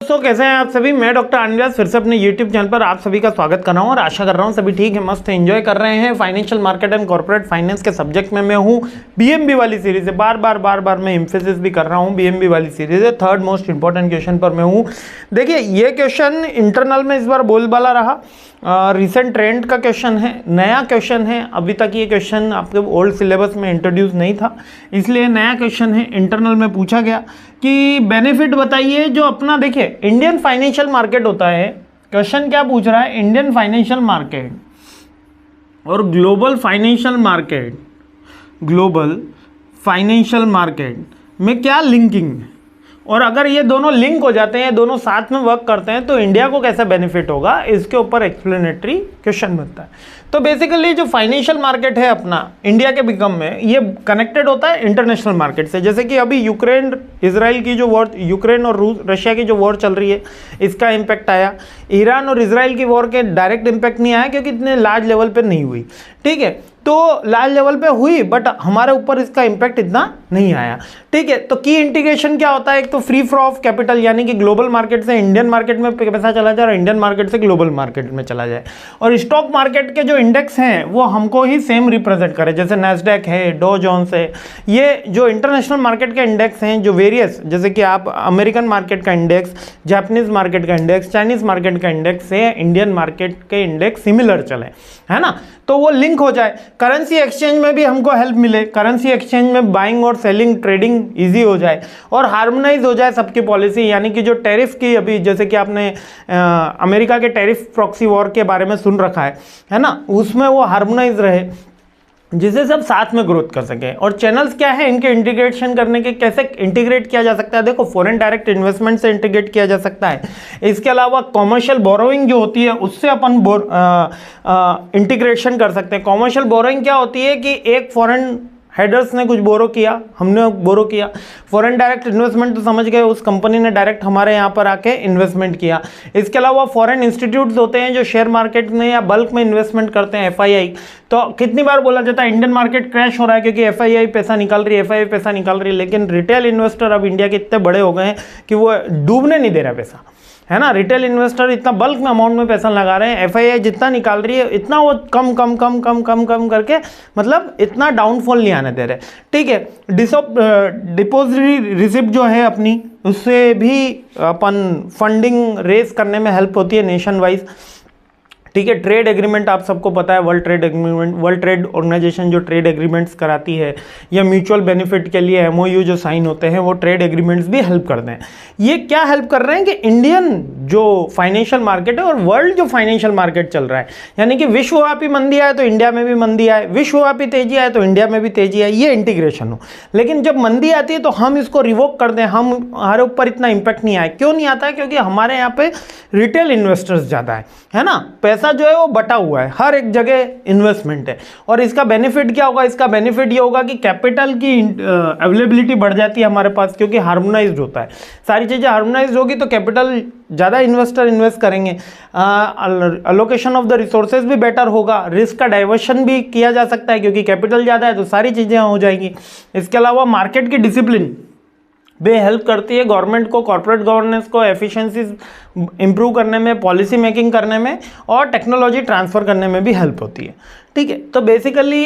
दोस्तों कैसे हैं आप सभी। मैं डॉक्टर आनंद फिर से अपने YouTube चैनल पर आप सभी का स्वागत कर रहा हूं और आशा कर रहा हूं सभी ठीक है, मस्त है, एंजॉय कर रहे हैं। Financial market and corporate finance के सब्जेक्ट में मैं हूं। बीएमबी वाली सीरीज है, बार बार मैं एम्फेसिस भी कर रहा हूं। बीएमबी वाली सीरीज है, थर्ड मोस्ट इंपॉर्टेंट क्वेश्चन पर मैं हूं। देखिए ये क्वेश्चन इंटरनल में इस बार बोलबाला रहा। रिसेंट ट्रेंड का क्वेश्चन है, नया क्वेश्चन है। अभी तक ये क्वेश्चन आपके ओल्ड सिलेबस में इंट्रोड्यूस नहीं था, इसलिए नया क्वेश्चन है। इंटरनल में पूछा गया कि बेनिफिट बताइए जो अपना, देखिए इंडियन फाइनेंशियल मार्केट होता है। क्वेश्चन क्या पूछ रहा है, इंडियन फाइनेंशियल मार्केट और global financial market, global financial market में क्या लिंकिंग है, और अगर ये दोनों लिंक हो जाते हैं, दोनों साथ में वर्क करते हैं तो इंडिया को कैसा बेनिफिट होगा, इसके ऊपर एक्सप्लेनेटरी क्वेश्चन बनता है। तो बेसिकली जो फाइनेंशियल मार्केट है अपना इंडिया के बिकम में, ये कनेक्टेड होता है इंटरनेशनल मार्केट से। जैसे कि अभी यूक्रेन इसराइल की जो वॉर, यूक्रेन और रशिया की जो वॉर चल रही है, इसका इम्पैक्ट आया। ईरान और इसराइल की वॉर के डायरेक्ट इम्पैक्ट नहीं आया क्योंकि इतने लार्ज लेवल पर नहीं हुई, ठीक है। तो लार्ज लेवल पे हुई बट हमारे ऊपर इसका इम्पैक्ट इतना नहीं आया, ठीक है। तो की इंटीग्रेशन क्या होता है, एक तो फ्री फ्लो ऑफ कैपिटल, यानी कि ग्लोबल मार्केट से इंडियन मार्केट में पैसा चला जाए और इंडियन मार्केट से ग्लोबल मार्केट में चला जाए, और स्टॉक मार्केट के जो इंडेक्स हैं वो हमको ही सेम रिप्रेजेंट करे। जैसे नैस्डैक है, डो जोन्स है, ये जो इंटरनेशनल मार्केट के इंडेक्स हैं जो वेरियस, जैसे कि आप अमेरिकन मार्केट का इंडेक्स, जापानीज मार्केट का इंडेक्स, चाइनीज मार्केट का इंडेक्स से इंडियन मार्केट के इंडेक्स सिमिलर चले, है ना, तो वो लिंक हो जाए। करेंसी एक्सचेंज में भी हमको हेल्प मिले, करेंसी एक्सचेंज में बाइंग और सेलिंग ट्रेडिंग इजी हो जाए और हार्मोनाइज हो जाए सबकी पॉलिसी। यानी कि जो टैरिफ की, अभी जैसे कि आपने अमेरिका के टैरिफ प्रॉक्सी वॉर के बारे में सुन रखा है ना, उसमें वो हार्मोनाइज रहे जिससे सब साथ में ग्रोथ कर सके। और चैनल्स क्या है इनके इंटीग्रेशन करने के, कैसे इंटीग्रेट किया जा सकता है, देखो फॉरेन डायरेक्ट इन्वेस्टमेंट से इंटीग्रेट किया जा सकता है। इसके अलावा कॉमर्शियल बोरोइंग जो होती है उससे अपन इंटीग्रेशन कर सकते हैं। कॉमर्शियल बोरोइंग क्या होती है कि एक फॉरेन हेडर्स ने कुछ बोरो किया, हमने बोरो किया। फॉरेन डायरेक्ट इन्वेस्टमेंट तो समझ गए, उस कंपनी ने डायरेक्ट हमारे यहाँ पर आके इन्वेस्टमेंट किया। इसके अलावा फॉरेन इंस्टीट्यूट्स होते हैं जो शेयर मार्केट में या बल्क में इन्वेस्टमेंट करते हैं, एफआईआई। तो कितनी बार बोला जाता है इंडियन मार्केट क्रैश हो रहा है क्योंकि एफआईआई पैसा निकाल रही है, एफआईआई पैसा निकाल रही है, लेकिन रिटेल इन्वेस्टर अब इंडिया के इतने बड़े हो गए हैं कि वो डूबने नहीं दे रहा पैसा, है ना। रिटेल इन्वेस्टर इतना बल्क में अमाउंट में पैसा लगा रहे हैं, एफआईआई जितना निकाल रही है इतना वो कम कम कम कम कम कम करके, मतलब इतना डाउनफॉल नहीं आने दे रहे, ठीक है। डिपॉजिटरी रिसिप्ट जो है अपनी, उससे भी अपन फंडिंग रेज करने में हेल्प होती है नेशन वाइज, ठीक है। ट्रेड एग्रीमेंट आप सबको पता है, world trade agreement, world trade organization जो ट्रेड एग्रीमेंट्स कराती है, या म्यूचुअल बेनिफिट के लिए एमओयू जो साइन होते हैं, वो ट्रेड एग्रीमेंट्स भी हेल्प करते हैं। ये क्या हेल्प कर रहे हैं कि इंडियन जो फाइनेंशियल मार्केट है और वर्ल्ड जो फाइनेंशियल मार्केट चल रहा है, यानी कि विश्वव्यापी मंदी आए तो इंडिया में भी मंदी आए, विश्वव्यापी तेजी आए तो इंडिया में भी तेजी आए, ये इंटीग्रेशन हो। लेकिन जब मंदी आती है तो हम इसको रिवोक कर दें, हम हमारे ऊपर इतना इंपैक्ट नहीं आए। क्यों नहीं आता है, क्योंकि हमारे यहाँ पे रिटेल इन्वेस्टर्स ज़्यादा है ना, पैसा जो है वो बटा हुआ है, हर एक जगह इन्वेस्टमेंट है। और इसका बेनिफिट क्या होगा, इसका बेनिफिट ये होगा कि कैपिटल की अवेलेबिलिटी बढ़ जाती है हमारे पास, क्योंकि हार्मोनाइज्ड होता है, सारी चीज़ें हार्मोनाइज्ड होगी तो कैपिटल ज़्यादा इन्वेस्टर इन्वेस्ट करेंगे, अलोकेशन ऑफ द रिसोर्सेज भी बेटर होगा, रिस्क का डाइवर्शन भी किया जा सकता है क्योंकि कैपिटल ज़्यादा है तो सारी चीज़ें हो जाएंगी। इसके अलावा मार्केट की डिसिप्लिन भी हेल्प करती है गवर्नमेंट को, कॉर्पोरेट गवर्नेंस को एफिशिएंसीज इंप्रूव करने में, पॉलिसी मेकिंग करने में और टेक्नोलॉजी ट्रांसफ़र करने में भी हेल्प होती है, ठीक है। तो बेसिकली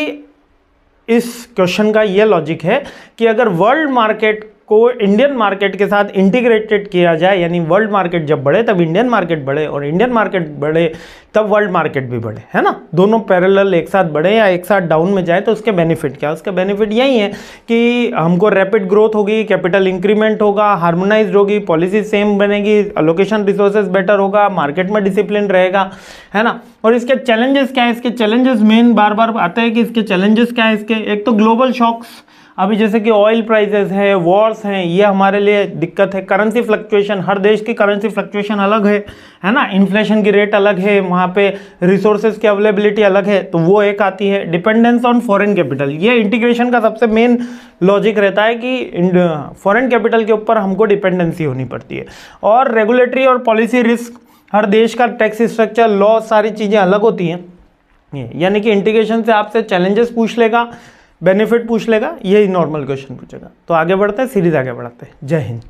इस क्वेश्चन का ये लॉजिक है कि अगर वर्ल्ड मार्केट को इंडियन मार्केट के साथ इंटीग्रेटेड किया जाए, यानी वर्ल्ड मार्केट जब बढ़े तब इंडियन मार्केट बढ़े, और इंडियन मार्केट बढ़े तब वर्ल्ड मार्केट भी बढ़े, है ना। दोनों पैरेलल एक साथ बढ़े या एक साथ डाउन में जाए तो उसके बेनिफिट क्या, उसका बेनिफिट यही है कि हमको रैपिड ग्रोथ होगी, कैपिटल इंक्रीमेंट होगा, हार्मोनाइज्ड होगी, पॉलिसी सेम बनेगी, अलोकेशन रिसोर्सेज बेटर होगा, मार्केट में डिसिप्लिन रहेगा, है ना। और इसके चैलेंजेस क्या है, इसके चैलेंजेस मेन बार बार आते हैं कि इसके चैलेंजेस क्या है इसके। एक तो ग्लोबल शॉक्स, अभी जैसे कि ऑयल प्राइसेस है, वॉर्स हैं, ये हमारे लिए दिक्कत है। करेंसी फ्लक्चुएशन, हर देश की करेंसी फ्लक्चुएशन अलग है ना, इन्फ्लेशन की रेट अलग है, वहाँ पे रिसोर्सेज की अवेलेबिलिटी अलग है, तो वो एक आती है। डिपेंडेंस ऑन फॉरेन कैपिटल, ये इंटीग्रेशन का सबसे मेन लॉजिक रहता है कि फॉरेन कैपिटल के ऊपर हमको डिपेंडेंसी होनी पड़ती है। और रेगुलेटरी और पॉलिसी रिस्क, हर देश का टैक्स स्ट्रक्चर, लॉ, सारी चीज़ें अलग होती हैं, यानी कि इंटीग्रेशन से आपसे चैलेंजेस पूछ लेगा, बेनिफिट पूछ लेगा, यही नॉर्मल क्वेश्चन पूछेगा। तो आगे बढ़ते हैं, सीरीज आगे बढ़ाते हैं। जय हिंद।